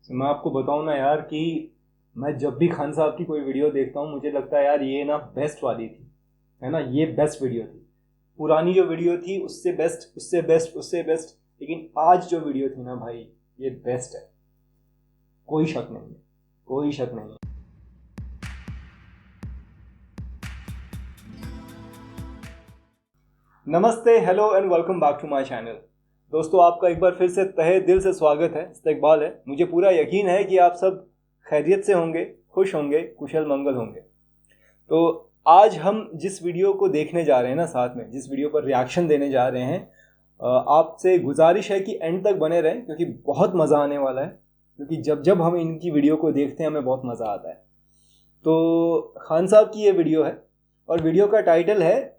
तो मैं आपको बताऊं ना यार कि मैं जब भी खान साहब की कोई वीडियो देखता हूँ मुझे लगता है यार ये ना बेस्ट वाली थी, है ना, ये बेस्ट वीडियो थी। पुरानी जो वीडियो थी उससे बेस्ट, उससे बेस्ट, उससे बेस्ट, लेकिन आज जो वीडियो थी ना भाई ये बेस्ट है, कोई शक नहीं है, कोई शक नहीं है। नमस्ते, hello and welcome back to my channel. दोस्तों आपका एक बार फिर से तहे दिल से स्वागत है, इस्तकबाल है। मुझे पूरा यकीन है कि आप सब खैरियत से होंगे, खुश होंगे, कुशल मंगल होंगे। तो आज हम जिस वीडियो को देखने जा रहे हैं ना, साथ में जिस वीडियो पर रिएक्शन देने जा रहे हैं, आपसे गुजारिश है कि एंड तक बने रहें क्योंकि बहुत मज़ा आने वाला है। क्योंकि जब जब हम इनकी वीडियो को देखते हैं हमें बहुत मज़ा आता है। तो खान साहब की ये वीडियो है और वीडियो का टाइटल है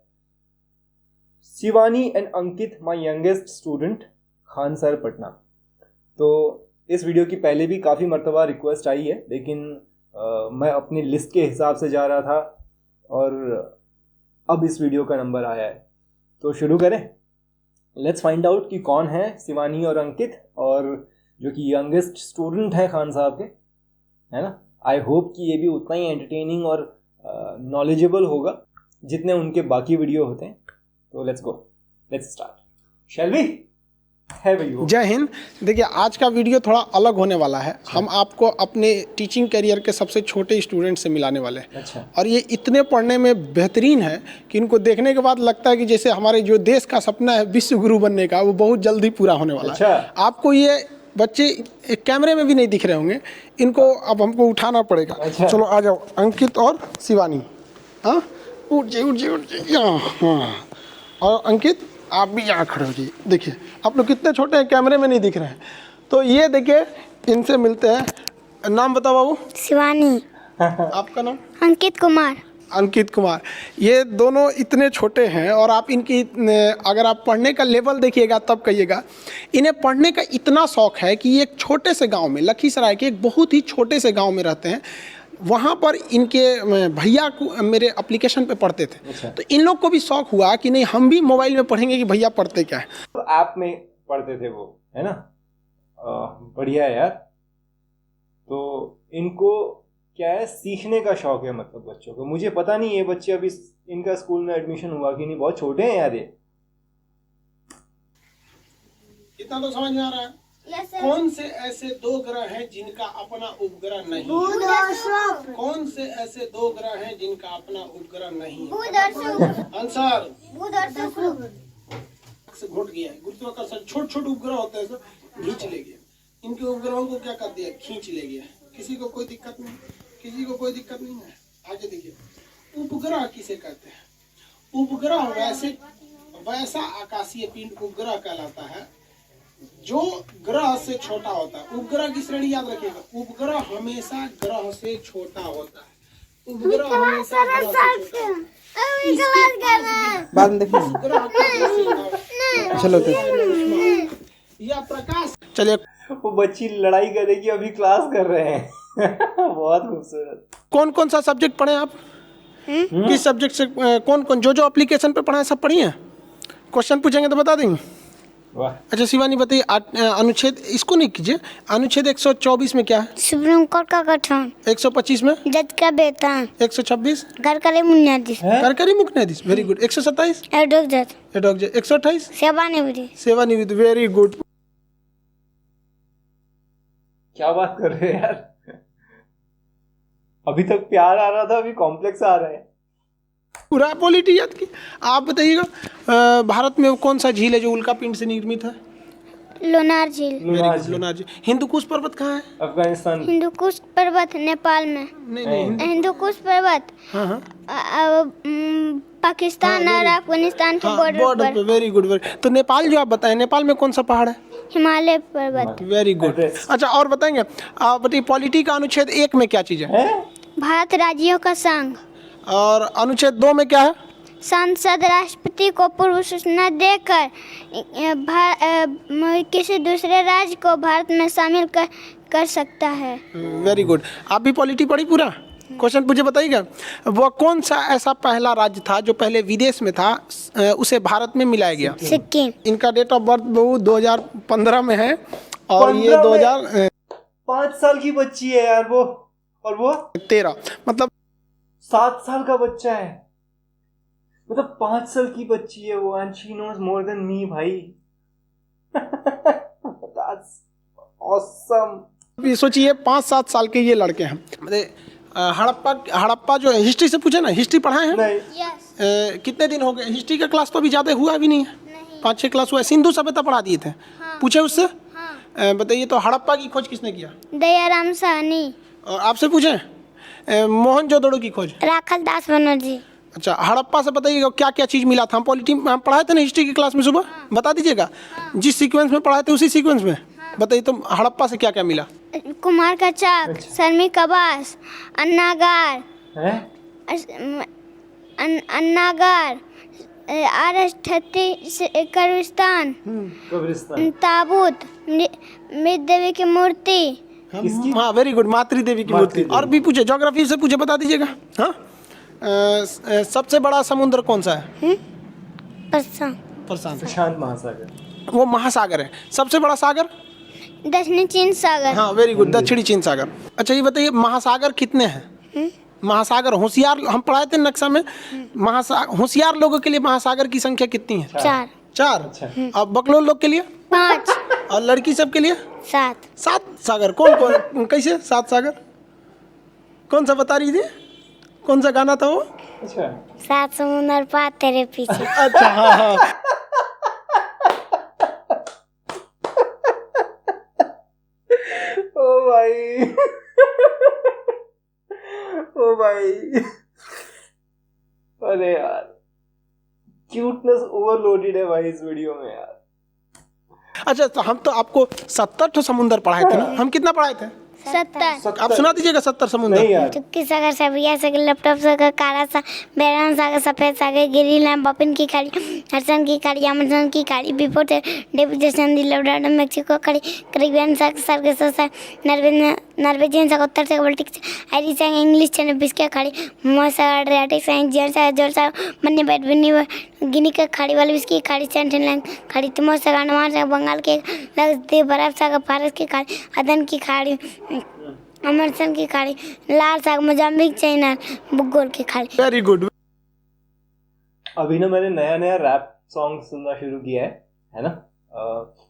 Shivani and Ankit my youngest student, Khan sir Patna. तो इस वीडियो की पहले भी काफ़ी मरतबा रिक्वेस्ट आई है, लेकिन मैं अपनी लिस्ट के हिसाब से जा रहा था और अब इस वीडियो का नंबर आया है। तो शुरू करें, लेट्स फाइंड आउट कि कौन है शिवानी और अंकित, और जो कि यंगेस्ट स्टूडेंट हैं खान साहब के, है ना। आई होप कि ये भी उतना ही एंटरटेनिंग और नॉलेजेबल होगा जितने उनके बाकी वीडियो होते हैं। तो let's go, let's start, shall we? जय हिंद। देखिए आज का वीडियो थोड़ा अलग होने वाला है। हम आपको अपने टीचिंग करियर के सबसे छोटे स्टूडेंट से मिलाने वाले हैं। अच्छा। और ये इतने पढ़ने में बेहतरीन है कि इनको देखने के बाद लगता है कि जैसे हमारे जो देश का सपना है विश्व गुरु बनने का, वो बहुत जल्दी पूरा होने वाला अच्छा। है। आपको ये बच्चे एक कैमरे में भी नहीं दिख रहे होंगे, इनको अब हमको उठाना पड़ेगा। अच्छा। चलो आ जाओ अंकित और शिवानी। हाँ, उठ जाइए उठ जाइए उठ जाइए। हाँ, और अंकित आप भी यहाँ खड़े हो जाइए। देखिए आप लोग कितने छोटे हैं, कैमरे में नहीं दिख रहे हैं। तो ये देखिए इनसे मिलते हैं। नाम बताओ बाबू। शिवानी। आपका नाम? अंकित कुमार। अंकित कुमार। ये दोनों इतने छोटे हैं और आप इनकी अगर आप पढ़ने का लेवल देखिएगा तब कहिएगा। इन्हें पढ़ने का इतना शौक है कि ये एक छोटे से गांव में, लखीसराय के एक बहुत ही छोटे से गांव में रहते हैं। वहाँ पर इनके भैया को मेरे एप्लीकेशन पे पढ़ते थे। अच्छा। तो इन लोग को भी शौक हुआ कि नहीं हम भी मोबाइल में पढ़ेंगे कि भैया पढ़ते क्या है। तो ऐप में पढ़ते थे वो, है ना। बढ़िया है यार। तो इनको क्या है, सीखने का शौक है, मतलब बच्चों को। मुझे पता नहीं ये बच्चे अभी इनका स्कूल में एडमिशन हुआ कि नहीं, बहुत छोटे हैं यार ये। इतना तो समझ में आ रहा है। कौन से ऐसे दो ग्रह हैं जिनका अपना उपग्रह नहीं? कौन से ऐसे दो ग्रह हैं जिनका अपना उपग्रह नहीं? आंसर से घुट गया है। गुरुत्वाकर्षण छोटे छोटे उपग्रह होते हैं, सब खींच ले गया। इनके उपग्रहों को क्या कर दिया? खींच ले गया। किसी को कोई दिक्कत नहीं, किसी को कोई दिक्कत नहीं है। आगे देखिए उपग्रह किसे कहते हैं? उपग्रह वैसा आकाशीय पिंड उपग्रह कहलाता है जो ग्रह से छोटा होता है। उपग्रह की श्रेणी याद रखिएगा, उपग्रह हमेशा ग्रह से छोटा होता है। उपग्रह हमेशा ग्रह से छोटा बाद में देखिए। चलो या प्रकाश। चलिए वो बच्ची लड़ाई करेगी, अभी क्लास कर रहे हैं। बहुत खूबसूरत। कौन कौन सा सब्जेक्ट पढ़े आप? किस सब्जेक्ट से कौन कौन जो एप्लीकेशन पे पढ़ा है सब पढ़ी है? क्वेश्चन पूछेंगे तो बता देंगे। वाह। अच्छा शिवानी बताइए, अनुच्छेद इसको नहीं कीजिए। अनुच्छेद 124 में क्या है? सुप्रीम कोर्ट का गठन। 125 में जज का वेतन। 126 सरकारी न्यायाधीश। कार्यकारी मुख्य न्यायाधीश, वेरी गुड। 127 एडहॉक जज। 128 सेवानिवृत्ति। सेवानिवृत्ति, वेरी गुड। क्या बात कर रहे हैं यार। अभी तक प्यार आ रहा था, अभी कॉम्प्लेक्स आ रहा है। पूरा पॉलिटी याद की। आप बताइएगा भारत में कौन सा झील है जो उल्का पिंड से निर्मित है? लोनार झील। लोनार झील। हिंदुकुश पर्वत कहाँ है? अफगानिस्तान। हिंदुकुश पर्वत नेपाल में। नहीं हिंदुकुश पर्वत हाँ पाकिस्तान और अफगानिस्तान के बॉर्डर पर। Very good. तो नेपाल जो आप बताएं, नेपाल में कौन सा पहाड़ है? हिमालय पर्वत। Very good. अच्छा और बताएंगे, आप बताइए पॉलिटी का अनुच्छेद 1 में क्या चीज़ है? भारत राज्यों का संघ। और अनुच्छेद 2 में क्या है? संसद राष्ट्रपति को पूर्व सूचना देकर किसी दूसरे राज्य को भारत में शामिल कर सकता है। Very good. आप भी पॉलिटी पढ़ी पूरा? क्वेश्चन मुझे बताइएगा, वो कौन सा ऐसा पहला राज्य था जो पहले विदेश में था उसे भारत में मिलाया गया? सिक्किम। इनका डेट ऑफ बर्थ 2015 में है और ये 2000 5 साल की बच्ची है यार वो, और वो 13, मतलब 7 साल का बच्चा है, मतलब 5 साल की बच्ची है वो, and she knows more than me भाई। That's awesome। ये सोचिए 5-7 साल के ये लड़के हैं। हड़प्पा जो है, हिस्ट्री से पूछे ना, हिस्ट्री पढ़ाए हैं? नहीं। यस। कितने दिन हो गए? हिस्ट्री का क्लास तो अभी ज़्यादा हुआ भी नहीं है, नहीं। 5-6 क्लास हुआ है। सिंधु सभ्यता पढ़ा दिए थे। हाँ। पूछे उससे? हाँ। बताइए तो हड़प्पा की खोज किसने किया? दयाराम साहनी। और आपसे पूछें मोहनजोदड़ो की खोज? राखल दास बनर्जी। अच्छा, हड़प्पा से बताइएगा क्या क्या चीज़ मिला था? हम हम पढ़ाए थे ना हिस्ट्री की क्लास में सुबह। बता दीजिएगा। जिस सीक्वेंस में पढ़ाए थे उसी सीक्वेंस में बताइए तो हड़प्पा से क्या क्या मिला? कुम्हार का चाक, अच्छा। सरमी कबास, अन्नागार, हैं? अन्नागार, कब्रिस्तान, कब्रिस्तान। ताबूत, मृत देवी की मूर्ति। किसकी? हाँ, वेरी गुड, मातृ देवी की मूर्ति। और भी पूछे, ज्योग्राफी से पूछे, बता दीजिएगा। हाँ, सबसे बड़ा समुद्र कौन सा है? प्रशांत। प्रशांत। प्रशांत महासागर। वो महासागर है। सबसे बड़ा सागर? दक्षिणी चीन सागर। हाँ, वेरी गुड, दक्षिणी चीन सागर। अच्छा, ये बताइए महासागर कितने हैं? महासागर होशियार, हम पढ़ाए थे नक्शा में, होशियार लोगों के लिए महासागर की संख्या कितनी है? 4। 4। अच्छा। और बकलोल लोग के लिए? 5। और लड़की सब के लिए? 7। 7 सागर। कौन कौन, कैसे 7 सागर? कौन सा बता रही थी? कौन सा गाना था वो? अच्छा। 7 समुंदर पार तेरे पीछे। अच्छा, हाँ हाँ। ओ भाई। ओ भाई, अरे यार, क्यूटनेस ओवरलोडेड है भाई इस वीडियो में यार। अच्छा, तो हम तो आपको 70 समुंदर पढ़ाए थे ना? हम कितना पढ़ाए थे? 70। आप सुना दीजिएगा 70 समुंदर। नहीं यार। चुटकी सागर, सबिया सागर, लैपटॉप सागर, काला सागर, बैरान सागर, सफेद सागर, गिरीलैंड, बपिन की खाड़ी, हडसन की खाड़ी, अमेज़न की खाड़ी, बिफोर डेविड संधि, लब्राडोर, मेक्सिको खाड़ी, कैरिबियन सागर, सर्गेस नॉर्वेजियन सागर, उत्तर सागर, बाल्टिक सागर, आयरिश सागर, इंग्लिश चैनल, बिस्किया खाड़ी, महासागर, एड्रियाटिक सागर, जियन सागर, जॉर्ज सागर, मन्नी बैट, गिनी का खाड़ी वाली बिस्की खाड़ी, सेंटिनल खाड़ी, तिमोर सागर, अंडमान सागर, बंगाल के लक्षद्वीप, बर्फ सागर, फारस की खाड़ी, अदन की खाड़ी, अमरसन की खाड़ी, लाल सागर, मोजाम्बिक, चाइना, बुग्गोल की खाड़ी। Very good. अभी ना मैंने नया नया रैप सॉन्ग सुनना शुरू किया है ना।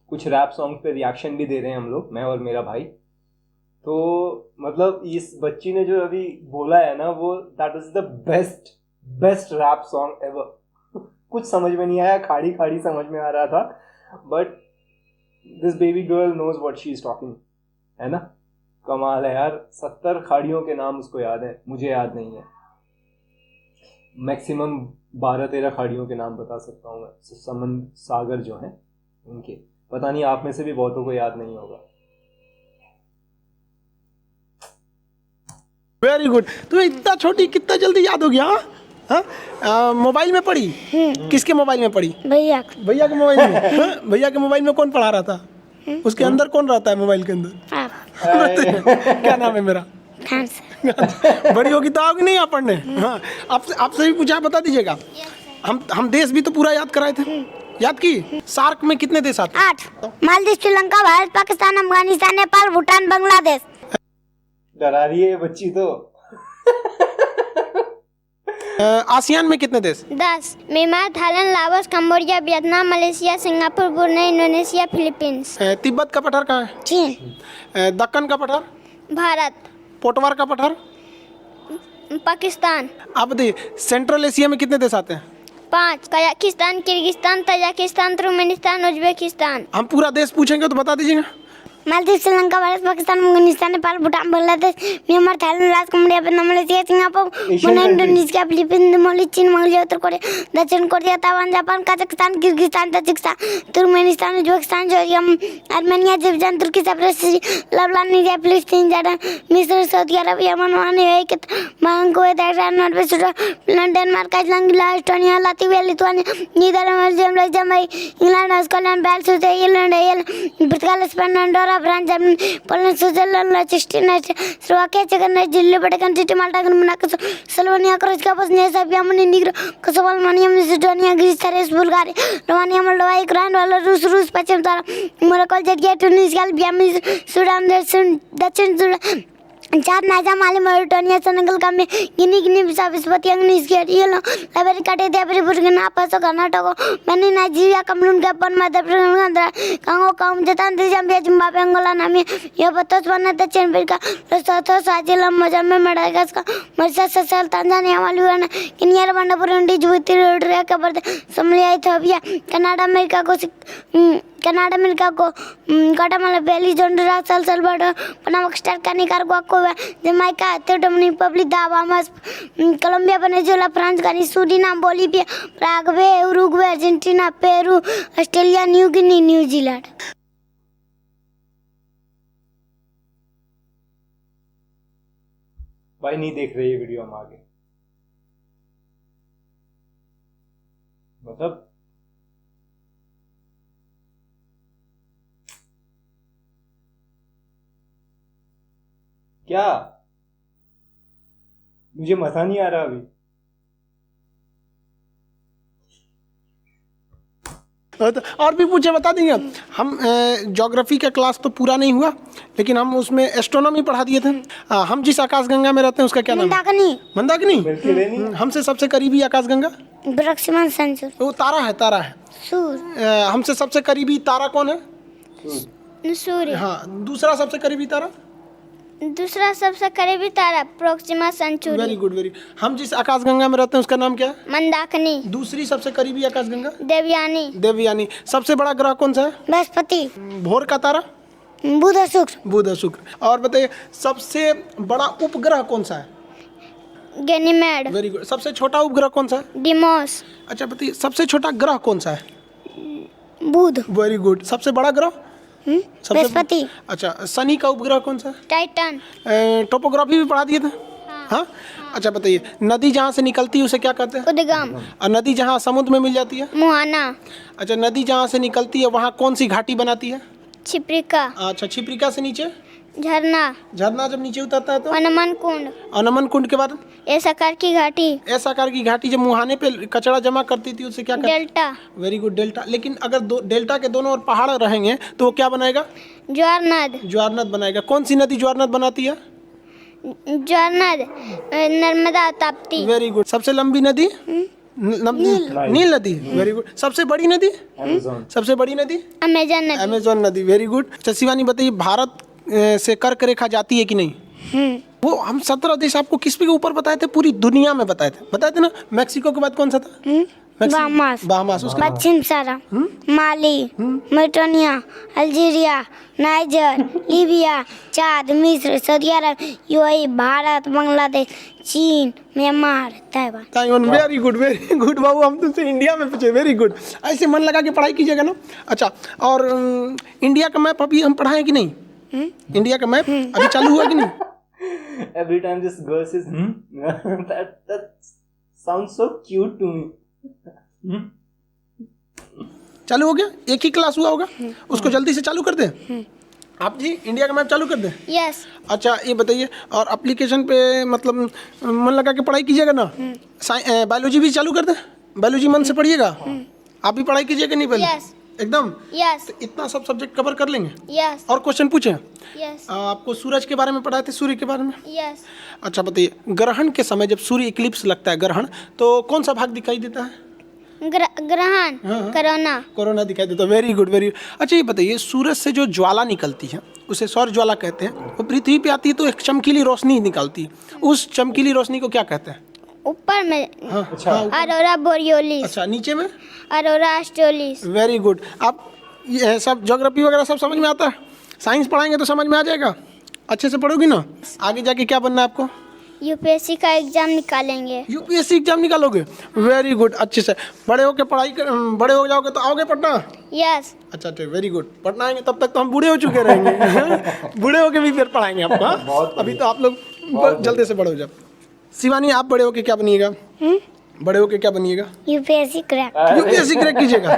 कुछ रैप सॉन्ग पे रिएक्शन भी दे रहे हैं हम लोग, मैं और मेरा भाई। तो मतलब इस बच्ची ने जो अभी बोला है ना, वो that is the best rap song ever. कुछ समझ में नहीं आया, खाड़ी खाड़ी समझ में आ रहा था, but this baby girl knows what she is talking, है ना। कमाल है यार। 70 खाड़ियों के नाम उसको याद है, मुझे याद नहीं है। मैक्सिमम 12-13 खाड़ियों के नाम बता सकता हूँ मैं, समंद सागर जो हैं उनके। पता नहीं आप में से भी बहुतों को याद नहीं होगा। Very good. तो इतना छोटी कितना जल्दी याद हो गया? हाँ, मोबाइल में पढ़ी? किसके मोबाइल में पढ़ी? भैया भैया के मोबाइल में। हाँ? भैया के मोबाइल में कौन पढ़ा रहा था? उसके अंदर कौन रहता है मोबाइल के अंदर? आप क्या नाम है मेरा? खान से। बड़ी होगी तो आओगी नहीं आप पढ़ने? हाँ, आपसे भी पूछा, बता दीजिएगा। हम देश भी तो पूरा याद कराए थे, याद की? सार्क में कितने देश आते हैं? 8। मालदीव, श्रीलंका, भारत, पाकिस्तान, अफगानिस्तान, नेपाल, भूटान, बांग्लादेश। डरा रही है ये बच्ची तो। आसियान में कितने देश? 10। Myanmar, Thailand, Laos, Cambodia, Vietnam, Malaysia, Singapore, Brunei, Indonesia, Philippines. Tibet का पठार कहाँ है? चीन। दक्कन का पठार? भारत। पोटवार का पठार? पाकिस्तान। आप बताइए सेंट्रल एशिया में कितने देश आते हैं? 5। Kazakhstan, Kyrgyzstan, Tajikistan, Turkmenistan, Uzbekistan. हम पूरा देश पूछेंगे तो बता दीजिएगा। Maldives, Sri Lanka, Bharat, Pakistan, Afghanistan, Nepal, Bhutan, Bangladesh, Myanmar, Thailand, Laos, Cambodia, Vietnam, Malaysia, Singapore, Brunei, Indonesia, Philippines, Mauritius, चीन, मंगोलिया, उत्तर कोरिया, दक्षिण Korea, Taiwan, Japan, Kazakhstan, Kyrgyzstan, Tajikistan, Turkmenistan, Uzbekistan, Georgia, Armenia, Azerbaijan, तुर्की, साइप्रस, लेबनान, निजर, फिलिस्तीन, जॉर्डन, मिस्र, सऊदी अरब, Yemen, Oman, Kuwait, Bahrain, Kuwait, Iran, Norway, Switzerland, Denmark, Iceland, Estonia, Latvia, Lithuania, Netherlands, Belgium, Luxembourg, England, Scotland, Wales, Ireland, पुर्तगाल, Spain, Andorra, Australia, France, Germany, Poland, Switzerland, लिechtenstein, Slovakia, चेक, जिले Vatican, City, Malta, Monaco, Slovenia, Croatia, Bosnia, Serbia, Montenegro, Kosovo, Albania, Macedonia, Greece, Thrace, Bulgaria, Romania, Moldova, Ukraine, Belarus, रूस, पश्चिम Timor, Morocco, Algeria, Tunisia, Albania, Sudan, दक्षिण Sudan, Chad, Niger, Mali, Mauritania, Senegal, Gambia, Guinea, Bissau, Eswatini, Niger, Liberia, Ethiopia, Burkina Faso, Karnataka, Benin, Nigeria, Cameroon, Gabon, मध्य Pradesh, Congo, Zambia, Zimbabwe, Angola, Namibia, Botswana, दक्षिण Africa, Lesotho, Swaziland, Mozambique, Madagascar, Mauritius, Seychelles, Tanzania, Maldives, Kenya, Rwanda, Burundi, Djibouti, Eritrea, Cape Verde, Somalia, Ethiopia, Canada, America, Guatemala, Belize, Honduras, El Salvador, Panama, Costa Rica, Nicaragua, Cuba, Jamaica, Dominican Republic, Bahamas, Colombia, Venezuela, France, गानी, Suriname, Bolivia, Paraguay, Uruguay, Argentina, Peru, Australia, New Guinea, New Zealand. भाई नहीं देख रहे ये video हम आगे, मतलब क्या, मुझे मजा नहीं आ रहा अभी। और भी पूछे बता देंगे हम। ज्योग्राफी का क्लास तो पूरा नहीं हुआ, लेकिन हम उसमें एस्ट्रोनॉमी पढ़ा दिए थे। हम जिस आकाशगंगा में रहते हैं उसका क्या नाम है? मंदाकिनी। हमसे सबसे करीबी आकाशगंगा प्रोक्सिमा सेंचुरी, वो तारा है, तारा है। हमसे सबसे करीबी तारा कौन है? सूर्य। हाँ, दूसरा सबसे करीबी तारा? दूसरा सबसे करीबी तारा Proxima Centauri. Very good, very. हम जिस आकाशगंगा में रहते हैं उसका नाम क्या है? मंदाकिनी। दूसरी सबसे करीबी आकाशगंगा? देवयानी। देवयानी। सबसे बड़ा ग्रह कौन सा है? बृहस्पति। भोर का तारा? बुध और शुक्र। बुध और शुक्र। और बताइए सबसे बड़ा उपग्रह कौन सा है? गैनीमेड। Very good. सबसे छोटा उपग्रह कौन सा है? डिमोस। अच्छा बताइए सबसे छोटा ग्रह कौन सा है? बुध। Very good. सबसे बड़ा ग्रह? बृहस्पति। अच्छा, शनि का उपग्रह कौन सा है? टाइटन। टोपोग्राफी भी पढ़ा दिए थे। हाँ। अच्छा बताइए नदी जहाँ से निकलती है उसे क्या कहते हैं? उद्गम। और नदी जहाँ समुद्र में मिल जाती है? मुहाना। अच्छा, नदी जहाँ से निकलती है वहाँ कौन सी घाटी बनाती है? छिप्रिका। अच्छा, छिप्रिका से नीचे? झरना। झरना जब नीचे उतरता है तो? अनमन कुंड। अनमन कुंड के बाद? एस आकार की घाटी। एस आकार की घाटी जब मुहाने पे कचरा जमा करती थी उसे क्या कहते हैं? डेल्टा। Very good, delta. लेकिन अगर डेल्टा के दोनों ओर पहाड़ रहेंगे तो वो क्या बनाएगा? ज्वार नद। ज्वार नद बनाएगा। कौन सी नदी ज्वार नद बनाती है? ज्वार नद नर्मदा, ताप्ती। Very good. सबसे लंबी नदी? नील नदी। Very good. सबसे बड़ी नदी? सबसे बड़ी नदी? अमेजन नदी। अमेजोन नदी। Very good. अच्छा शिवानी बताइए भारत से कर्क रेखा जाती है कि नहीं? वो हम 17 देश आपको किस के ऊपर बताए थे? पूरी दुनिया में बताए थे ना। मैक्सिको के बाद कौन सा था? बहामास। पश्चिम Sahara, Mali, Mauritania, Algeria, Niger, Libya, Chad, मिस्र, सऊदी अरब, यूएई, भारत, बांग्लादेश, चीन, Myanmar, Taiwan. Very good, very good बाबू। हम तुमसे इंडिया में पूछे। Very good. ऐसे मन लगा के पढ़ाई कीजिएगा ना। अच्छा, और इंडिया का मैप अभी हम पढ़ाएं कि नहीं? इंडिया का मैप अभी चालू हुआ कि नहीं? Every time this girl says that sounds so cute to me. चालू हो गया? एक ही क्लास हुआ होगा, उसको जल्दी से चालू कर दे। आप जी इंडिया का मैप चालू कर दे। यस। अच्छा ये बताइए, और एप्लीकेशन पे मतलब मन लगा के पढ़ाई कीजिएगा ना। बायोलॉजी भी चालू कर दे। बायोलॉजी मन से पढ़िएगा। आप भी पढ़ाई कीजिएगा नहीं पहले? यस। एकदम। यस। तो इतना सब सब्जेक्ट कवर कर लेंगे। यस। और क्वेश्चन पूछे? यस। आपको सूरज के बारे में पढ़ाए थे, सूर्य के बारे में? यस। अच्छा बताइए ग्रहण के समय जब सूर्य इक्लिप्स लगता है, ग्रहण, तो कौन सा भाग दिखाई देता है? ग्रहण। कोरोना। कोरोना दिखाई देता है। Very good, very. अच्छा ये बताइए सूरज से जो ज्वाला निकलती है उसे सौर ज्वाला कहते हैं। वो पृथ्वी पे आती है तो एक चमकीली रोशनी निकलती है। उस चमकीली रोशनी को क्या कहते हैं? ऊपर में अच्छा, अरोरा बोरियोलिस। अच्छा, नीचे में? अरोरा ऑस्ट्रेलिस। Very good. आप ये सब ज्योग्राफी वगैरह सब समझ में आता है? साइंस पढ़ाएंगे तो समझ में आ जाएगा। अच्छे से पढ़ोगी ना? आगे जाके क्या बनना है आपको? यूपीएससी का एग्जाम निकालेंगे। यूपीएससी एग्जाम निकालोगे? Very good. अच्छे से बड़े होके बड़े हो जाओगे तो आओगे पटना? यस। अच्छा ठीक, वेरी गुड। पटना आएंगे तब तक तो हम बूढ़े हो चुके रहेंगे। बूढ़े होके भी फिर पढ़ाएंगे आपको। अभी तो आप लोग जल्दी से बड़े हो जाओ। शिवानी आप बड़े होके क्या बनिएगा? बड़े होके क्या बनिएगा? UPSC crack. यूपीएससी क्रैक कीजिएगा।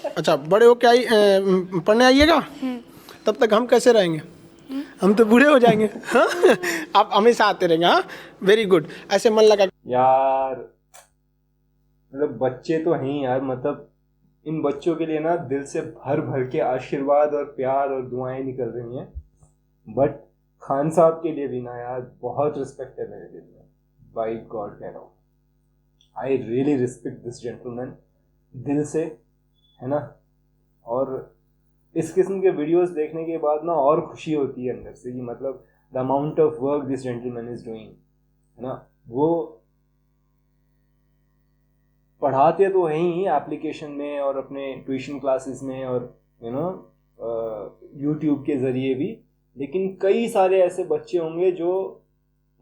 अच्छा बड़े होके पढ़ने आइएगा। तब तक हम कैसे रहेंगे? हम तो बूढ़े हो जाएंगे। हाँ? आप हमेशा आते रहेंगे। हाँ, वेरी गुड। ऐसे मन लगा यार, मतलब बच्चे तो हैं यार, मतलब इन बच्चों के लिए ना दिल से भर भर के आशीर्वाद और प्यार और दुआएं निकल रही हैं। बट खान साहब के लिए भी ना यार बहुत रिस्पेक्ट है मेरे दिल में, बाय गॉड कह रहा हूँ। I really respect this gentleman दिल से, है ना। और इस किस्म के वीडियोस देखने के बाद ना और खुशी होती है अंदर से कि मतलब the amount of work this gentleman is doing, है ना। वो पढ़ाते तो हैं ही एप्लीकेशन में और अपने ट्यूशन क्लासेस में और यू नो यूट्यूब के ज़रिए भी, लेकिन कई सारे ऐसे बच्चे होंगे जो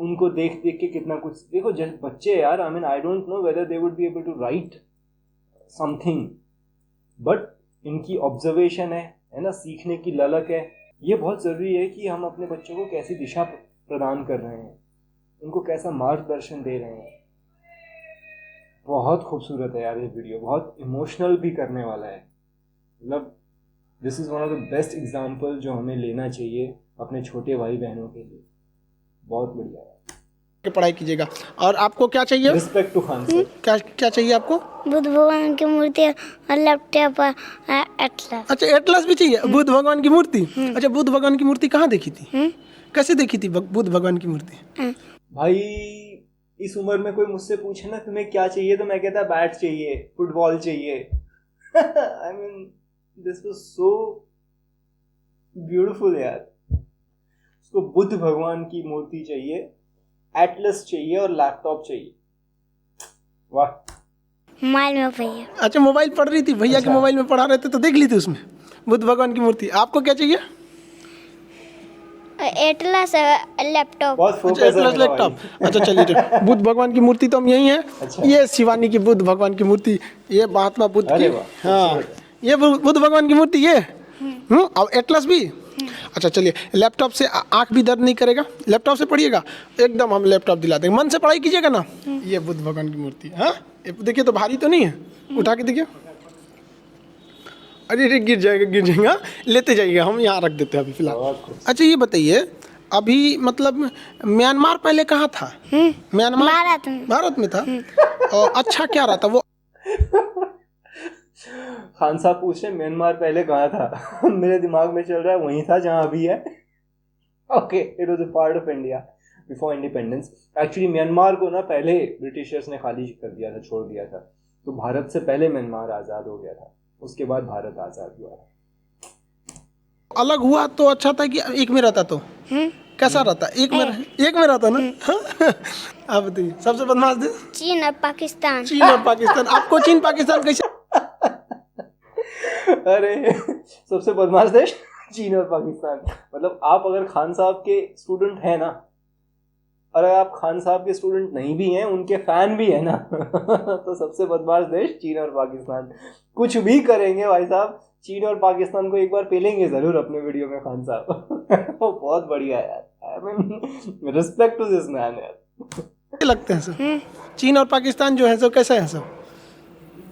उनको देख देख के कितना कुछ, देखो जैसे बच्चे यार, I mean I don't know whether they would be able to write something, but इनकी ऑब्जर्वेशन है ना, सीखने की ललक है। ये बहुत ज़रूरी है कि हम अपने बच्चों को कैसी दिशा प्रदान कर रहे हैं, उनको कैसा मार्गदर्शन दे रहे हैं। बहुत खूबसूरत है यार ये वीडियो, बहुत इमोशनल भी करने वाला है। मतलब this is one of the best example जो हमें लेना चाहिए अपने छोटे भाई बहनों के लिए। बहुत बढ़िया है। पढ़ाई कीजिएगा। और आपको क्या चाहिए? Respect to Khan sir. क्या क्या चाहिए आपको? बुद्ध भगवान की मूर्ति और लैपटॉप और एटलस। अच्छा, एटलस भी चाहिए? बुद्ध भगवान की मूर्ति? अच्छा, बुद्ध भगवान की मूर्ति कहाँ देखी थी? कैसे देखी थी बुद्ध भगवान की मूर्ति? भाई इस उम्र में कोई मुझसे पूछे ना तुम्हें क्या चाहिए, तो मैं कहता बैट चाहिए, फुटबॉल चाहिए। I mean this was so beautiful यार। उसको बुद्ध भगवान की मूर्ति चाहिए, एटलस चाहिए और लैपटॉप चाहिए। वाह। मोबाइल में भैया। अच्छा, मोबाइल पढ़ रही थी, भैया के मोबाइल में पढ़ा रहे थे तो देख ली थी उसमें बुद्ध भगवान की मूर्ति। आपको क्या चाहिए? Atlas laptop. अच्छा, एटलस लैपटॉप। अच्छा चलिए, बुद्ध भगवान की मूर्ति तो हम यही है। अच्छा। ये शिवानी की बुद्ध भगवान की मूर्ति, ये महात्मा बुद्ध की। हाँ, ये बुद्ध भगवान की मूर्ति ये। और एटलस भी। अच्छा चलिए, लैपटॉप से आंख भी दर्द नहीं करेगा? लैपटॉप से पढ़िएगा, एकदम हम लैपटॉप दिला देंगे। मन से पढ़ाई कीजिएगा ना। ये बुद्ध भगवान की मूर्ति। हाँ, देखिए तो भारी तो नहीं है, उठा के देखिए। अरे गिर जाएगा। लेते जाइएगा, हम यहाँ रख देते हैं अभी फिलहाल। अच्छा ये बताइए, अभी मतलब म्यांमार पहले कहाँ था? म्यांमार भारत में था। और अच्छा क्या रहा था वो? खान साहब पूछ रहे म्यांमार पहले कहाँ था। मेरे दिमाग में चल रहा है वहीं था जहाँ अभी है। Okay, it was a part of India before independence. Actually Myanmar को ना पहले ब्रिटिशर्स ने खाली कर दिया था, छोड़ दिया था। तो भारत से पहले म्यांमार आज़ाद हो गया था, उसके बाद भारत आज़ाद हुआ था। अलग हुआ तो अच्छा था कि एक में रहता तो कैसा रहता? एक में रहता ना। आप बताइए, सबसे बदमाश देश? चीन और पाकिस्तान। चीन और पाकिस्तान। आपको चीन पाकिस्तान कैसे? अरे सबसे बदमाश देश चीन और पाकिस्तान। मतलब आप अगर खान साहब के स्टूडेंट हैं ना, और अगर आप खान साहब के स्टूडेंट नहीं भी हैं, उनके फैन भी है ना, तो सबसे बदमाश देश चीन और पाकिस्तान। कुछ भी करेंगे भाई साहब, चीन और पाकिस्तान को एक बार पेलेंगे जरूर अपने वीडियो में खान साहब। वो बहुत बढ़िया यार। I mean respect to this man यार। लगते हैं सर चीन और पाकिस्तान जो है सो कैसा है सर?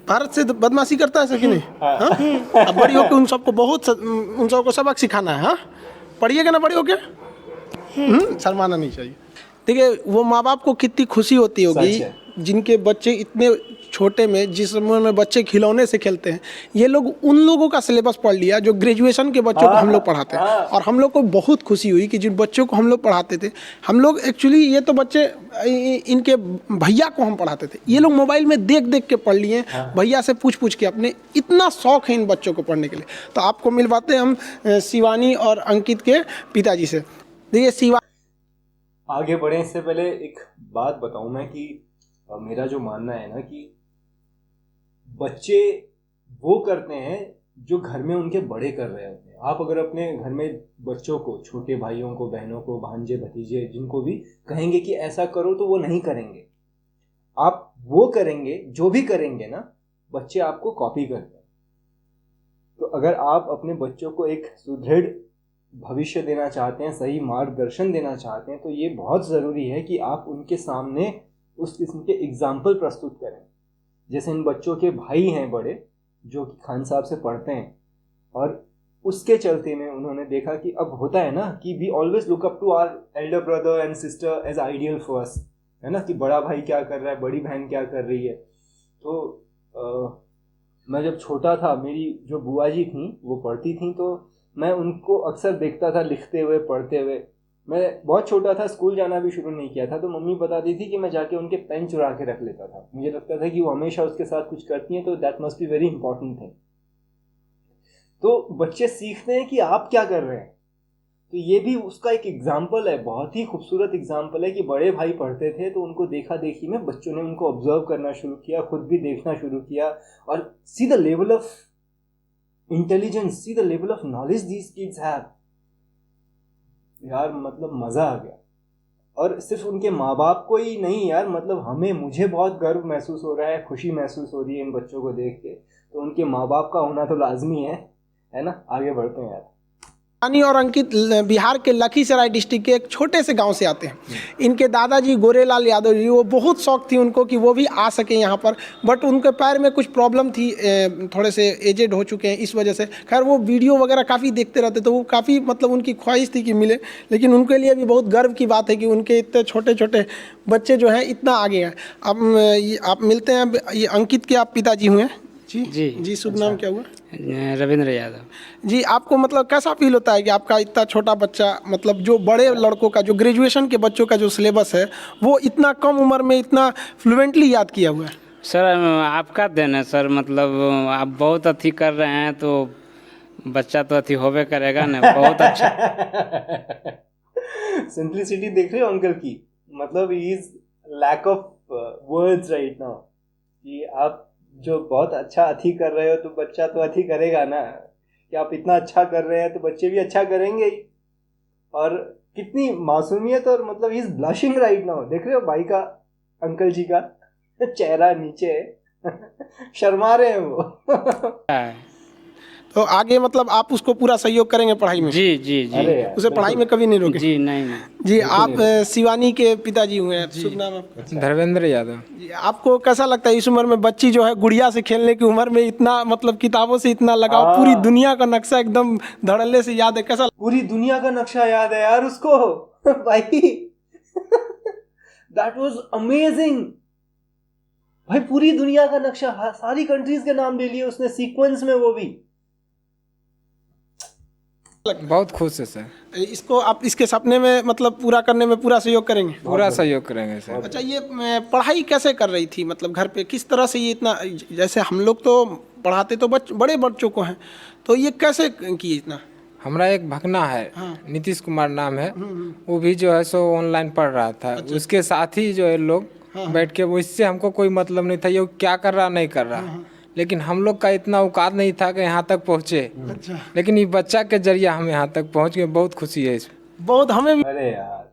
भारत से बदमाशी करता है सर कि नहीं? हाँ? अब बड़ी होकर उन सबको सबक सिखाना है। हाँ, पढ़िएगा ना बड़ी होकर। शर्माना नहीं चाहिए। देखिए, वो माँ बाप को कितनी खुशी होती होगी जिनके बच्चे इतने छोटे में, जिस उम्र में बच्चे खिलौने से खेलते हैं, ये लोग उन लोगों का सिलेबस पढ़ लिया जो ग्रेजुएशन के बच्चों को हम लोग पढ़ाते हैं। और हम लोग को बहुत खुशी हुई कि जिन बच्चों को हम लोग पढ़ाते थे, हम लोग एक्चुअली ये तो बच्चे इनके भैया को हम पढ़ाते थे, ये लोग मोबाइल में देख देख के पढ़ लिए, भैया से पूछ पूछ के। अपने इतना शौक है इन बच्चों को पढ़ने के लिए। तो आपको मिलवाते हैं हम शिवानी और अंकित के पिताजी से। देखिए शिवा, आगे बढ़े इससे पहले एक बात बताऊं मैं कि मेरा जो मानना है ना कि बच्चे वो करते हैं जो घर में उनके बड़े कर रहे होते हैं। आप अगर अपने घर में बच्चों को, छोटे भाइयों को, बहनों को, भांजे भतीजे, जिनको भी कहेंगे कि ऐसा करो, तो वो नहीं करेंगे। आप वो करेंगे, जो भी करेंगे ना, बच्चे आपको कॉपी करते हैं। तो अगर आप अपने बच्चों को एक सुदृढ़ भविष्य देना चाहते हैं, सही मार्गदर्शन देना चाहते हैं, तो ये बहुत ज़रूरी है कि आप उनके सामने उस किस्म के एग्जाम्पल प्रस्तुत करें। जैसे इन बच्चों के भाई हैं बड़े, जो कि खान साहब से पढ़ते हैं, और उसके चलते में उन्होंने देखा कि अब होता है ना कि we always look up to our elder brother and sister as ideal for us, है ना, कि बड़ा भाई क्या कर रहा है, बड़ी बहन क्या कर रही है। तो मैं जब छोटा था, मेरी जो बुआ जी थी वो पढ़ती थी, तो मैं उनको अक्सर देखता था लिखते हुए, पढ़ते हुए। मैं बहुत छोटा था, स्कूल जाना भी शुरू नहीं किया था, तो मम्मी बताती थी कि मैं जाके उनके पेन चुरा के रख लेता था। मुझे लगता था कि वो हमेशा उसके साथ कुछ करती हैं, तो that must be very important thing. तो बच्चे सीखते हैं कि आप क्या कर रहे हैं। तो ये भी उसका एक एग्जाम्पल है, बहुत ही खूबसूरत एग्जाम्पल है कि बड़े भाई पढ़ते थे तो उनको देखा देखी में बच्चों ने उनको ऑब्जर्व करना शुरू किया, खुद भी देखना शुरू किया, और see the level of intelligence, see the level of knowledge these kids have. यार मतलब मजा आ गया। और सिर्फ उनके माँ बाप को ही नहीं यार, मतलब मुझे बहुत गर्व महसूस हो रहा है, खुशी महसूस हो रही है इन बच्चों को देख के। तो उनके माँ बाप का होना तो लाजमी है ना। आगे बढ़ते हैं यार। शिवानी और अंकित बिहार के लखीसराय डिस्ट्रिक्ट के एक छोटे से गांव से आते हैं। इनके दादाजी गोरेलाल यादव जी, वो बहुत शौक थी उनको कि वो भी आ सके यहाँ पर, बट उनके पैर में कुछ प्रॉब्लम थी, थोड़े से एजेड हो चुके हैं, इस वजह से। खैर वो वीडियो वगैरह काफ़ी देखते रहते, तो वो काफ़ी मतलब उनकी ख्वाहिश थी कि मिले। लेकिन उनके लिए भी बहुत गर्व की बात है कि उनके इतने छोटे छोटे बच्चे जो हैं इतना आगे हैं। अब आप मिलते हैं, ये अंकित के आप पिताजी हुए हैं जी? जी शुभ नाम क्या हुआ? रविंद्र यादव जी। आपको मतलब कैसा फील होता है कि आपका इतना छोटा बच्चा, मतलब जो बड़े लड़कों का, जो ग्रेजुएशन के बच्चों का जो सिलेबस है, वो इतना कम उम्र में इतना फ्लुएंटली याद किया हुआ है? सर आपका देन है सर, मतलब आप बहुत अथी कर रहे हैं तो बच्चा तो अथी होबे करेगा ना। बहुत अच्छा। सिंप्लिसिटी देख रहे हो अंकल की, मतलब he is lack of words right now, कि आप जो बहुत अच्छा अथी कर रहे हो तो बच्चा तो अथी करेगा ना, कि आप इतना अच्छा कर रहे हैं तो बच्चे भी अच्छा करेंगे ही। और कितनी मासूमियत, और मतलब he is blushing right now. देख रहे हो भाई का, अंकल जी का चेहरा नीचे है शर्मा रहे हैं वो। तो आगे मतलब आप उसको पूरा सहयोग करेंगे पढ़ाई में? जी जी जी। उसे पढ़ाई में कभी नहीं रोके? जी नहीं। जी आप शिवानी के पिताजी हुए हैं, शुभ नाम आपका? धर्मेंद्र यादव। जी, आपको कैसा लगता है इस उम्र में बच्ची जो है गुड़िया से खेलने की उम्र में इतना मतलब किताबों से इतना लगाव, पूरी दुनिया का नक्शा एकदम धड़ल्ले से याद है, कैसा? पूरी दुनिया का नक्शा याद है यार उसको भाई दैट वाज अमेजिंग भाई। पूरी दुनिया का नक्शा, सारी कंट्रीज के नाम ले लिए उसने सीक्वेंस में, वो भी। बहुत खुश है सर। इसको आप इसके सपने में मतलब पूरा करने में पूरा सहयोग करेंगे? पूरा सहयोग करेंगे सर। अच्छा, ये पढ़ाई कैसे कर रही थी, मतलब घर पे किस तरह से ये इतना, जैसे हम लोग तो पढ़ाते तो बड़े बच्चों को हैं, तो ये कैसे किए इतना? हमारा एक भगना है, हाँ। नीतीश कुमार नाम है, वो भी जो है सो ऑनलाइन पढ़ रहा था। अच्छा। उसके साथ ही जो है लोग बैठ के, वो इससे हमको कोई मतलब नहीं था ये क्या कर रहा नहीं कर रहा, लेकिन हम लोग का इतना औकात नहीं था कि यहाँ तक पहुँचे। अच्छा। लेकिन ये बच्चा के जरिए हम यहाँ तक पहुँच गए, बहुत खुशी है इसमें। बहुत हमें भी। अरे यार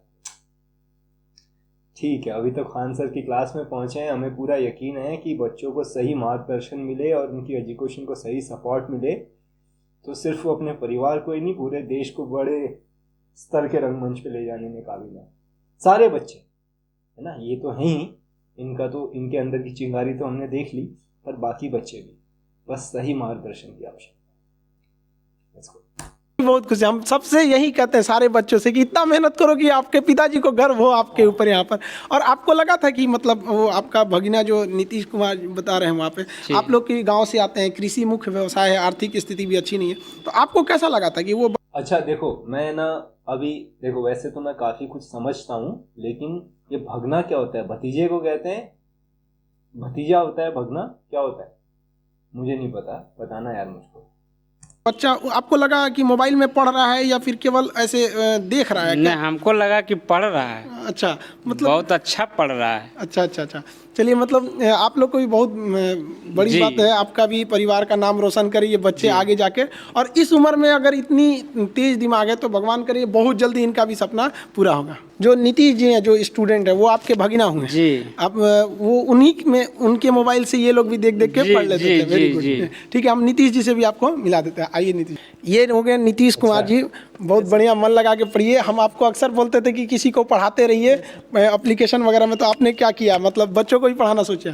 ठीक है, अभी तो खान सर की क्लास में पहुंचे हैं, हमें पूरा यकीन है कि बच्चों को सही मार्गदर्शन मिले और उनकी एजुकेशन को सही सपोर्ट मिले, तो सिर्फ वो अपने परिवार को ही नहीं, पूरे देश को बड़े स्तर के रंगमंच पे ले जाने में काबिल है। सारे बच्चे है ना, ये तो हैं ही, इनका तो, इनके अंदर की चिंगारी तो हमने देख ली, पर बाकी बच्चे भी, बस सही मार्गदर्शन की आवश्यकता। बहुत खुश है, हम सबसे यही कहते हैं सारे बच्चों से कि इतना मेहनत करो कि आपके पिताजी को गर्व हो आपके ऊपर यहाँ पर। और आपको लगा था कि मतलब वो आपका भगिना जो नीतीश कुमार बता रहे हैं वहाँ पे, आप लोग के गांव से आते हैं, कृषि मुख्य व्यवसाय है, आर्थिक स्थिति भी अच्छी नहीं है, तो आपको कैसा लगा था कि वो? अच्छा देखो, मैं ना अभी देखो, वैसे तो मैं काफ़ी कुछ समझता हूँ, लेकिन ये भगना क्या होता है? भतीजे को कहते हैं, भतीजा होता है भगना, क्या होता है मुझे नहीं पता, बताना यार मुझको। बच्चा आपको लगा कि मोबाइल में पढ़ रहा है या फिर केवल ऐसे देख रहा है? नहीं, हमको लगा कि पढ़ रहा है। अच्छा, मतलब बहुत अच्छा पढ़ रहा है। अच्छा अच्छा अच्छा, चलिए, मतलब आप लोग को भी बहुत बड़ी बात है, आपका भी परिवार का नाम रोशन करे ये बच्चे आगे जाके। और इस उम्र में अगर इतनी तेज दिमाग है तो भगवान करे बहुत जल्दी इनका भी सपना पूरा होगा। जो नीतीश जी हैं, जो स्टूडेंट है, वो आपके भगिना हुए जी। आप वो उन्हीं में, उनके मोबाइल से ये लोग भी देख देख के पढ़ लेते थे। वेरी गुड, ठीक है, हम नीतीश जी से भी आपको मिला देते हैं। आइए नीतीश, ये हो गए नीतीश कुमार जी, बहुत बढ़िया, मन लगा के पढ़िए। हम आपको अक्सर बोलते थे कि किसी को पढ़ाते रहिए। ये एप्लीकेशन वगैरह में, तो आपने क्या किया, मतलब बच्चों को ही पढ़ाना सोचा?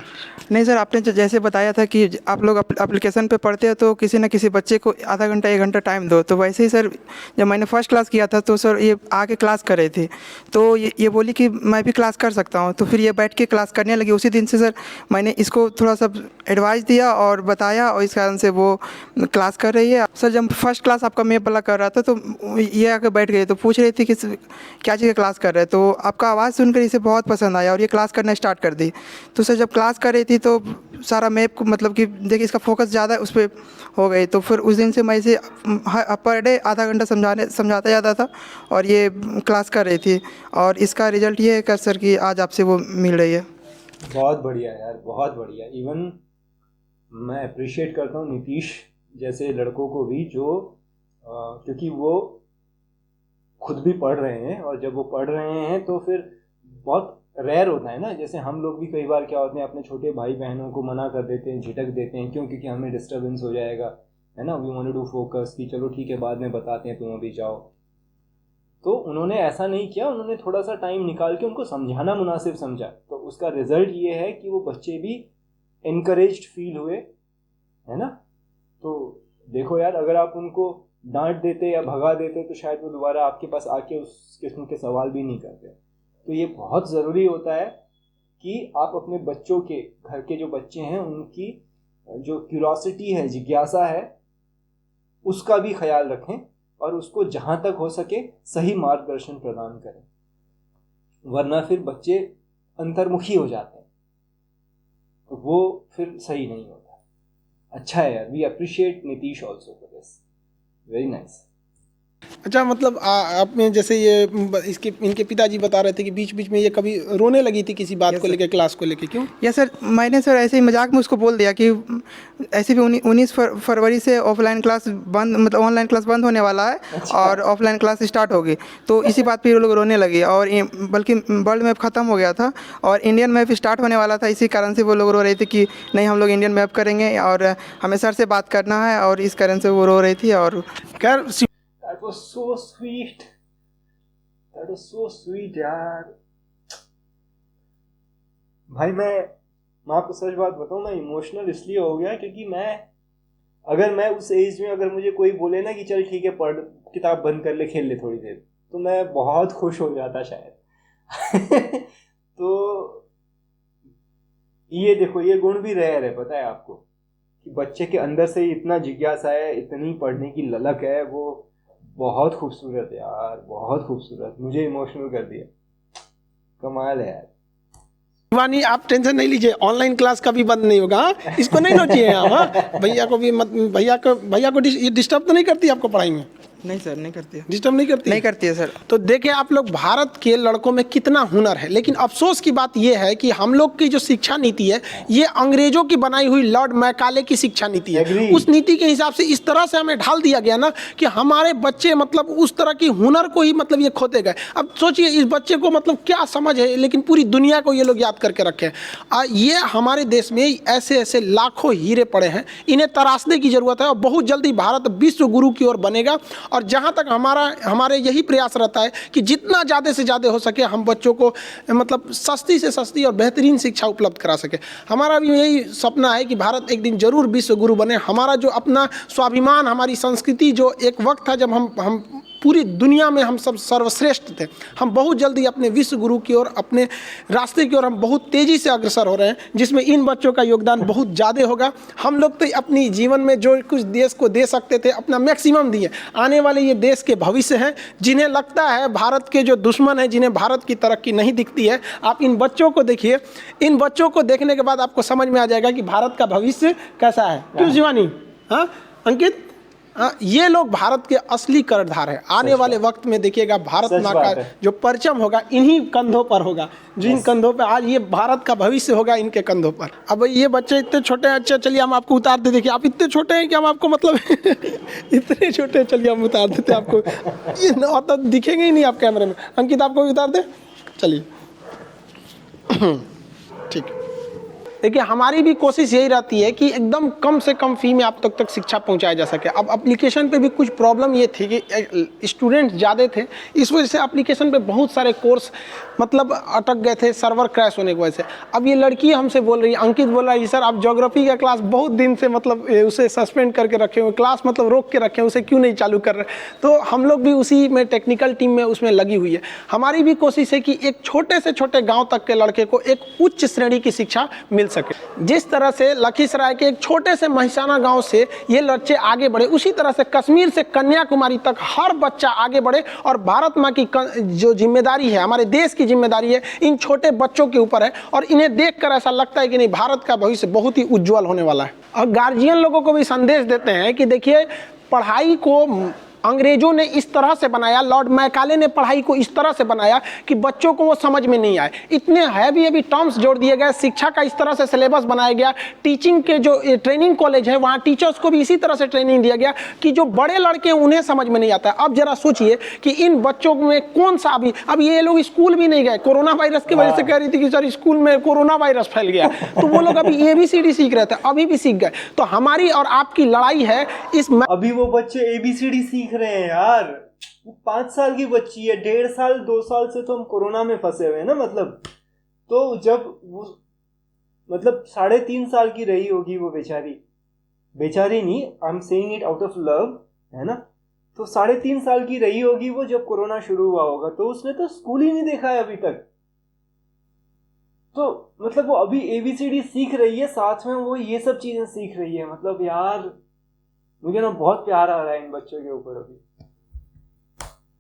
नहीं सर, आपने जैसे बताया था कि आप लोग एप्लीकेशन पे पढ़ते हो तो किसी न किसी बच्चे को आधा घंटा 1 घंटा टाइम दो, तो वैसे ही सर जब मैंने फर्स्ट क्लास किया था तो सर ये आके क्लास कर रहे थे, तो ये बोली कि मैं भी क्लास कर सकता हूँ, तो फिर ये बैठ के क्लास करने लगी। उसी दिन से सर मैंने इसको थोड़ा सा एडवाइस दिया और बताया, और इस कारण से वो क्लास कर रही है। सर जब फर्स्ट क्लास आपका मैप वाला कर रहा था तो ये आके बैठ गई, तो पूछ रही थी कि क्या चीज़ क्लास कर रहे हैं, तो आपका आवाज़ सुनकर इसे बहुत पसंद आया और ये क्लास करना स्टार्ट कर दी। तो सर जब क्लास कर रही थी तो सारा मैप को मतलब कि देखिए इसका फोकस ज़्यादा उस पर हो गई, तो फिर उस दिन से मैं इसे पर डे आधा घंटा समझाता जाता था और ये क्लास कर रही थी, और इसका रिजल्ट ये है कि सर कि आज आपसे वो मिल रही है। बहुत बढ़िया यार, बहुत बढ़िया। इवन मैं अप्रिशिएट करता हूँ नीतीश जैसे लड़कों को भी, जो क्योंकि वो खुद भी पढ़ रहे हैं, और जब वो पढ़ रहे हैं तो फिर बहुत रेयर होता है ना, जैसे हम लोग भी कई बार क्या होते हैं अपने छोटे भाई बहनों को मना कर देते हैं, झिटक देते हैं, क्यों? क्योंकि हमें डिस्टर्बेंस हो जाएगा, है ना, we want to do focus, कि चलो ठीक है बाद में बताते हैं, तुम अभी जाओ। तो उन्होंने ऐसा नहीं किया, उन्होंने थोड़ा सा टाइम निकाल के उनको समझाना मुनासिब समझा, तो उसका रिजल्ट ये है कि वो बच्चे भी इनकरेज्ड फील हुए, है ना। तो देखो यार, अगर आप उनको डांट देते या भगा देते तो शायद वो दोबारा आपके पास आके उस किस्म के सवाल भी नहीं करते। तो ये बहुत ज़रूरी होता है कि आप अपने बच्चों के, घर के जो बच्चे हैं उनकी जो क्यूरोसिटी है, जिज्ञासा है, उसका भी ख्याल रखें और उसको जहाँ तक हो सके सही मार्गदर्शन प्रदान करें, वरना फिर बच्चे अंतर्मुखी हो जाते हैं, तो वो फिर सही नहीं होता। अच्छा है यार, we appreciate Nitish also for this, very nice. अच्छा, मतलब आपने जैसे ये इनके पिताजी बता रहे थे कि बीच बीच में ये कभी रोने लगी थी किसी बात को लेकर, क्लास को लेकर, क्यों? यस सर, मैंने सर ऐसे ही मजाक में उसको बोल दिया कि ऐसे भी 19 फरवरी से ऑफलाइन क्लास बंद, मतलब ऑनलाइन क्लास बंद होने वाला है। अच्छा। और ऑफलाइन क्लास स्टार्ट होगी, तो इसी बात पे वो लोग रोने लगे, और बल्कि वर्ल्ड मैप ख़त्म हो गया था और इंडियन मैप स्टार्ट होने वाला था, इसी कारण से वो लोग रो रहे थे कि नहीं हम लोग इंडियन मैप करेंगे और हमें सर से बात करना है, और इस कारण से वो रो रही थी। और खैर, That was so sweet. That was so sweet यार। भाई मैं आपको सच बात बताऊँ, मैं इमोशनल इसलिए हो गया क्योंकि मैं उस एज में अगर मुझे कोई बोले ना कि चल ठीक है पढ़, किताब बंद कर ले, खेल ले थोड़ी देर, तो मैं बहुत खुश हो जाता शायद। तो ये देखो, ये गुण भी रेयर है, पता है आपको, कि बच्चे के अंदर से इतना जिज्ञासा है, इतनी पढ़ने की ललक है, वो बहुत खूबसूरत है यार, बहुत खूबसूरत। मुझे इमोशनल कर दिया, कमाल है यार। शिवानी, आप टेंशन नहीं लीजिए, ऑनलाइन क्लास कभी बंद नहीं होगा, इसको नहीं नोचिए आप। भैया को भी मत, भैया को ये डिस्टर्ब तो नहीं करती आपको पढ़ाई में? नहीं सर, नहीं करती है। डिस्टर्ब नहीं करती? नहीं करती है सर। तो देखें आप लोग, भारत के लड़कों में कितना हुनर है, लेकिन अफसोस की बात यह है कि हम लोग की जो शिक्षा नीति है, ये अंग्रेजों की बनाई हुई लॉर्ड मैकाले की शिक्षा नीति है। उस नीति के हिसाब से इस तरह से हमें ढाल दिया गया ना कि हमारे बच्चे मतलब उस तरह की हुनर को ही मतलब ये खोते गए। अब सोचिए इस बच्चे को मतलब क्या समझ है, लेकिन पूरी दुनिया को ये लोग याद करके रखे हैं। ये हमारे देश में ऐसे ऐसे लाखों हीरे पड़े हैं, इन्हें तराशने की जरूरत है, और बहुत जल्दी भारत विश्व गुरु की ओर बनेगा। और जहाँ तक हमारे यही प्रयास रहता है कि जितना ज़्यादा से ज़्यादा हो सके हम बच्चों को मतलब सस्ती से सस्ती और बेहतरीन शिक्षा उपलब्ध करा सके। हमारा भी यही सपना है कि भारत एक दिन जरूर विश्व गुरु बने। हमारा जो अपना स्वाभिमान, हमारी संस्कृति, जो एक वक्त था जब हम पूरी दुनिया में हम सब सर्वश्रेष्ठ थे, हम बहुत जल्दी अपने विश्व गुरु की ओर, अपने रास्ते की ओर हम बहुत तेज़ी से अग्रसर हो रहे हैं, जिसमें इन बच्चों का योगदान बहुत ज़्यादा होगा। हम लोग तो अपनी जीवन में जो कुछ देश को दे सकते थे अपना मैक्सिमम दिए। आने वाले ये देश के भविष्य हैं, जिन्हें लगता है भारत के जो दुश्मन हैं, जिन्हें भारत की तरक्की नहीं दिखती है, आप इन बच्चों को देखिए। इन बच्चों को देखने के बाद आपको समझ में आ जाएगा कि भारत का भविष्य कैसा है। क्यों शिवानी? हाँ अंकित, ये लोग भारत के असली कर्णधार है। आने वाले वक्त में देखिएगा भारत माँ का जो परचम होगा इन्हीं कंधों पर होगा, जिन कंधों पर आज ये भारत का भविष्य होगा, इनके कंधों पर। अब ये बच्चे इतने छोटे हैं, अच्छा चलिए हम आपको उतार दे। देखिए आप इतने छोटे हैं कि हम आपको मतलब इतने छोटे, चलिए हम उतार देते आपको, ये तो दिखेंगे ही नहीं आप कैमरे में। अंकित आपको भी उतार दे, चलिए ठीक। देखिए हमारी भी कोशिश यही रहती है कि एकदम कम से कम फी में आप तक शिक्षा पहुंचाया जा सके। अब एप्लीकेशन पे भी कुछ प्रॉब्लम ये थी कि स्टूडेंट ज़्यादा थे, इस वजह से एप्लीकेशन पे बहुत सारे कोर्स मतलब अटक गए थे सर्वर क्रैश होने की वजह से। अब ये लड़की हमसे बोल रही है, अंकित बोल रहा है सर आप ज्योग्राफी का क्लास बहुत दिन से मतलब उसे सस्पेंड करके रखे हुए, क्लास मतलब रोक के रखे हैं, उसे क्यों नहीं चालू कर रहे। तो हम लोग भी उसी में टेक्निकल टीम में उसमें लगी हुई है। हमारी भी कोशिश है कि एक छोटे से छोटे गाँव तक के लड़के को एक उच्च श्रेणी की शिक्षा मिल सके। जिस तरह से लखीसराय के एक छोटे से महिसाना गांव से ये बच्चे आगे बढ़े, उसी तरह से कश्मीर से कन्याकुमारी तक हर बच्चा आगे बढ़े। और भारत माँ की जो जिम्मेदारी है, हमारे देश की जिम्मेदारी है, इन छोटे बच्चों के ऊपर है। और इन्हें देखकर ऐसा लगता है कि नहीं, भारत का भविष्य बहुत ही उज्जवल होने वाला है। और गार्जियन लोगों को भी संदेश देते हैं कि देखिए पढ़ाई को अंग्रेजों ने इस तरह से बनाया, लॉर्ड मैकाले ने पढ़ाई को इस तरह से बनाया कि बच्चों को वो समझ में नहीं आए। इतने हैवी टर्म्स जोड़ दिए गए, शिक्षा का इस तरह से सिलेबस बनाया गया, टीचिंग के जो ट्रेनिंग कॉलेज है वहाँ टीचर्स को भी इसी तरह से ट्रेनिंग दिया गया कि जो बड़े लड़के हैं उन्हें समझ में नहीं आता है। अब जरा सोचिए कि इन बच्चों में कौन सा अब ये लोग स्कूल भी नहीं गए, कोरोना वायरस की वजह से कह रही थी कि सर स्कूल में कोरोना वायरस फैल गया, तो वो लोग अभी ABCD सीख रहे थे, अभी भी सीख गए। तो हमारी और आपकी लड़ाई है इस अभी वो बच्चे ABCD सीख रहे हैं यार। 5 साल की बच्ची है, 1.5 साल 2 साल से तो हम कोरोना में फंसे हुए हैं ना। मतलब तो जब वो मतलब 3.5 साल की रही होगी वो बेचारी नहीं, I am saying it out of love, है ना। तो 3.5 साल की रही होगी वो जब कोरोना शुरू हुआ होगा, तो उसने तो स्कूल ही नहीं देखा है अभी तक। तो मतलब वो अभी ABCD सीख रही है, साथ में वो ये सब चीजें सीख रही है। मतलब यार मुझे ना बहुत प्यार आ रहा है इन बच्चों के ऊपर अभी।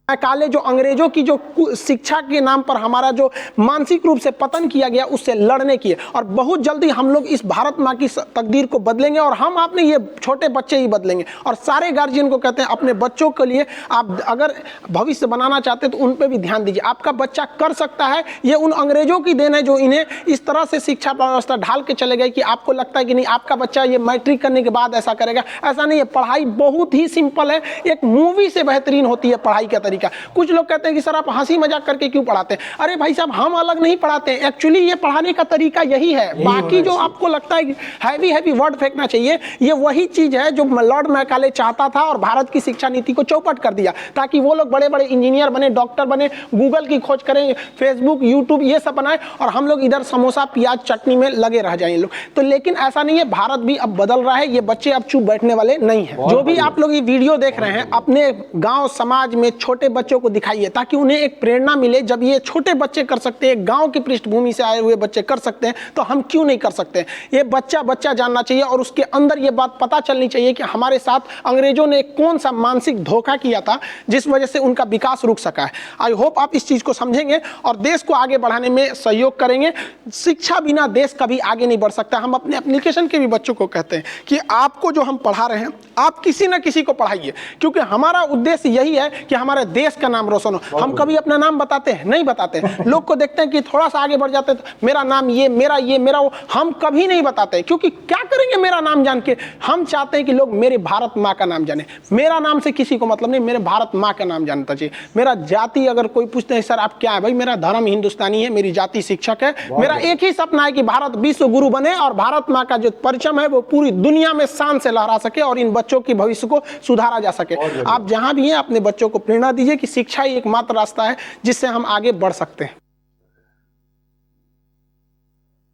काले जो अंग्रेजों की जो शिक्षा के नाम पर हमारा जो मानसिक रूप से पतन किया गया, उससे लड़ने की है। और बहुत जल्दी हम लोग इस भारत माँ की तकदीर को बदलेंगे, और हम अपने ये छोटे बच्चे ही बदलेंगे। और सारे गार्जियन को कहते हैं अपने बच्चों के लिए आप अगर भविष्य बनाना चाहते हैं तो उन पर भी ध्यान दीजिए। आपका बच्चा कर सकता है, ये उन अंग्रेजों की देन है जो इन्हें इस तरह से शिक्षा व्यवस्था ढाल के चले गए कि आपको लगता है कि नहीं आपका बच्चा ये मैट्रिक करने के बाद ऐसा करेगा। ऐसा नहीं है, पढ़ाई बहुत ही सिंपल है, एक मूवी से बेहतरीन होती है पढ़ाई का तरीका। कुछ लोग कहते हैं कि सर आप हंसी मजाक करके क्यों पढ़ाते हैं। अरे भाई साहब हम अलग नहीं पढ़ाते हैं, एक्चुअली ये पढ़ाने का तरीका यही है। बाकी जो आपको लगता है हैवी वर्ड फेंकना चाहिए, ये वही चीज है जो लॉर्ड मैकाले चाहता था और भारत की शिक्षा नीति को चौपट कर दिया, ताकि वो लोग बड़े बड़े इंजीनियर बने, डॉक्टर बने, गूगल की खोज करें, फेसबुक यूट्यूब ये सब बनाए, और हम लोग इधर समोसा प्याज चटनी में लगे रह जाए लोग। तो लेकिन ऐसा नहीं है, भारत भी अब बदल रहा है, ये बच्चे अब चुप बैठने वाले नहीं है। जो भी आप लोग ये वीडियो देख रहे हैं अपने गाँव समाज में छोटे बच्चों को दिखाइए, ताकि उन्हें एक प्रेरणा मिले। जब ये छोटे बच्चे कर सकते हैं, गांव की पृष्ठभूमि से आए हुए बच्चे कर सकते हैं, तो हम क्यों नहीं कर सकते। ये बच्चा जानना चाहिए, और उसके अंदर ये बात पता चलनी चाहिए कि हमारे साथ अंग्रेजों ने कौन सा मानसिक धोखा किया था जिस वजह से उनका विकास रुक सका है। आई होप आप इस चीज को समझेंगे और देश को आगे बढ़ाने में सहयोग करेंगे। शिक्षा बिना देश कभी आगे नहीं बढ़ सकता। हम अपने एप्लीकेशन के भी बच्चों को कहते हैं कि आपको जो हम पढ़ा रहे हैं, आप किसी न किसी को पढ़ाइए, क्योंकि हमारा उद्देश्य यही है कि हमारे देश का नाम रोशन हो। हम कभी अपना नाम बताते हैं? नहीं बताते। लोग को देखते हैं कि थोड़ा सा आगे बढ़ जाते हैं तो मेरा नाम ये, मेरा वो, हम कभी नहीं बताते, क्योंकि क्या करेंगे मेरा नाम जान के। हम चाहते हैं कि लोग मेरे भारत माँ का नाम जाने। मेरा नाम से किसी को मतलब नहीं, मेरे भारत माँ का नाम जानना चाहिए। मेरा जाति अगर कोई पूछते हैं सर आप क्या है, भाई मेरा धर्म हिंदुस्तानी है, मेरी जाति शिक्षक है। मेरा एक ही सपना है कि भारत विश्व गुरु बने और भारत माँ का जो परचम है वो पूरी दुनिया में शान से लहरा सके और इन बच्चों की भविष्य को सुधारा जा सके। आप जहां भी हैं अपने बच्चों को प्रेरणा दीजिए कि शिक्षा ही एकमात्र रास्ता है जिससे हम आगे बढ़ सकते हैं।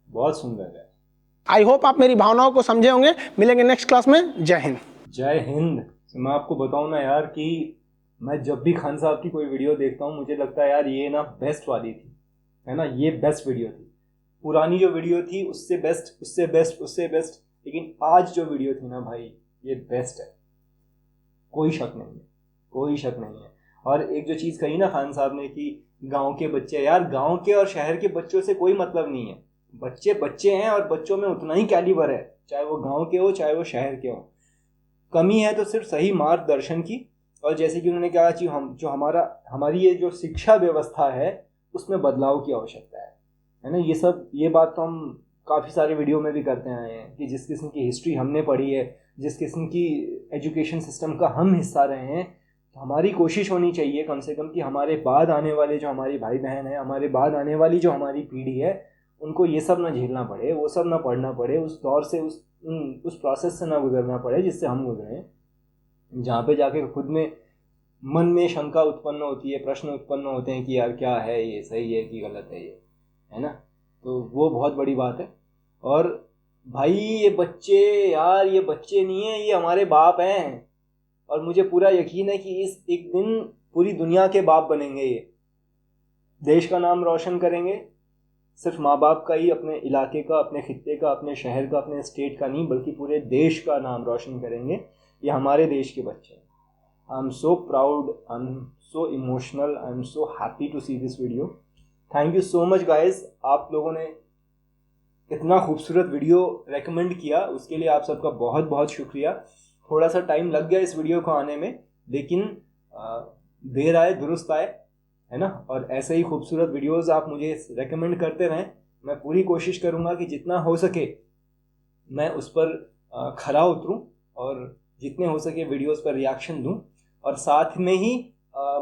बहुत सुंदर है। आई होप आप मेरी भावनाओं को समझे होंगे। मिलेंगे नेक्स्ट क्लास में। जय हिंद। जय हिंद। मैं आपको बताऊं ना यार कि मैं जब भी खान साहब की कोई वीडियो देखता हूं मुझे लगता है यार ये ना बेस्ट वाली थी, है ना, ये बेस्ट वीडियो थी। पुरानी जो वीडियो थी उससे बेस्ट, उससे बेस्ट, उससे बेस्ट, लेकिन आज जो वीडियो थी ना भाई ये बेस्ट है, कोई शक नहीं है, कोई शक नहीं है। और एक जो चीज़ कही ना खान साहब ने कि गांव के बच्चे, यार गांव के और शहर के बच्चों से कोई मतलब नहीं है। बच्चे बच्चे हैं और बच्चों में उतना ही कैलिबर है, चाहे वो गांव के हो चाहे वो शहर के हो। कमी है तो सिर्फ सही मार्गदर्शन की, और जैसे कि उन्होंने कहा कि हमारी ये जो शिक्षा व्यवस्था है उसमें बदलाव की आवश्यकता है ना। ये बात तो हम काफ़ी सारे वीडियो में भी करते आए हैं कि जिस किस्म की हिस्ट्री हमने पढ़ी है, जिस किस्म की एजुकेशन सिस्टम का हम हिस्सा रहे हैं, तो हमारी कोशिश होनी चाहिए कम से कम कि हमारे बाद आने वाले जो हमारे भाई बहन हैं, हमारे बाद आने वाली जो हमारी पीढ़ी है, उनको ये सब ना झेलना पड़े, वो सब ना पढ़ना पड़े, उस दौर से उस प्रोसेस से ना गुजरना पड़े जिससे हम गुजरे हैं, जहाँ पे जाके खुद में मन में शंका उत्पन्न होती है, प्रश्न उत्पन्न होते हैं कि यार क्या है ये, सही है कि गलत है ये, है ना। तो वो बहुत बड़ी बात है। और भाई ये बच्चे, यार ये बच्चे नहीं हैं, ये हमारे बाप हैं, और मुझे पूरा यकीन है कि इस एक दिन पूरी दुनिया के बाप बनेंगे, ये देश का नाम रोशन करेंगे। सिर्फ माँ बाप का ही, अपने इलाके का, अपने खित्ते का, अपने शहर का, अपने स्टेट का नहीं, बल्कि पूरे देश का नाम रोशन करेंगे। ये हमारे देश के बच्चे हैं। I am so proud, I am so emotional, I am so happy to see this video. Thank you so much guys, आप लोगों ने इतना खूबसूरत वीडियो रेकमेंड किया, उसके लिए आप सबका बहुत बहुत शुक्रिया। थोड़ा सा टाइम लग गया इस वीडियो को आने में, लेकिन देर आए दुरुस्त आए, है ना। और ऐसे ही खूबसूरत वीडियोस आप मुझे रेकमेंड करते रहें। मैं पूरी कोशिश करूँगा कि जितना हो सके मैं उस पर खरा उतरूँ और जितने हो सके वीडियोस पर रिएक्शन दूँ। और साथ में ही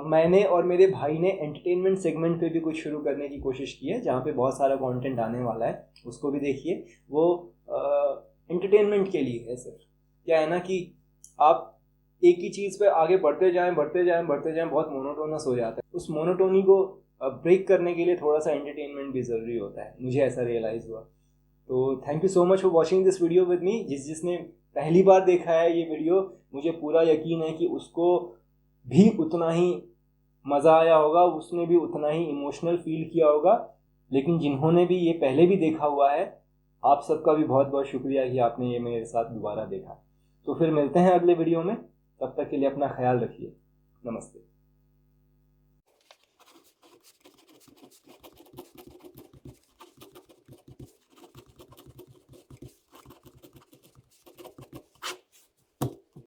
मैंने और मेरे भाई ने एंटरटेनमेंट सेगमेंट पे भी कुछ शुरू करने की कोशिश की है, जहाँ पे बहुत सारा कंटेंट आने वाला है, उसको भी देखिए। वो एंटरटेनमेंट के लिए है सिर्फ। क्या है ना कि आप एक ही चीज़ पे आगे बढ़ते जाएं, बहुत मोनोटोनस हो जाता है। उस मोनोटोनी को ब्रेक करने के लिए थोड़ा सा एंटरटेनमेंट भी ज़रूरी होता है, मुझे ऐसा रियलाइज़ हुआ। तो thank you so much for watching this video with me. जिसने पहली बार देखा है ये वीडियो, मुझे पूरा यकीन है कि उसको भी उतना ही मज़ा आया होगा, उसने भी उतना ही इमोशनल फील किया होगा। लेकिन जिन्होंने भी ये पहले भी देखा हुआ है, आप सबका भी बहुत बहुत शुक्रिया कि आपने ये मेरे साथ दोबारा देखा। तो फिर मिलते हैं अगले वीडियो में, तब तक के लिए अपना ख्याल रखिए। नमस्ते।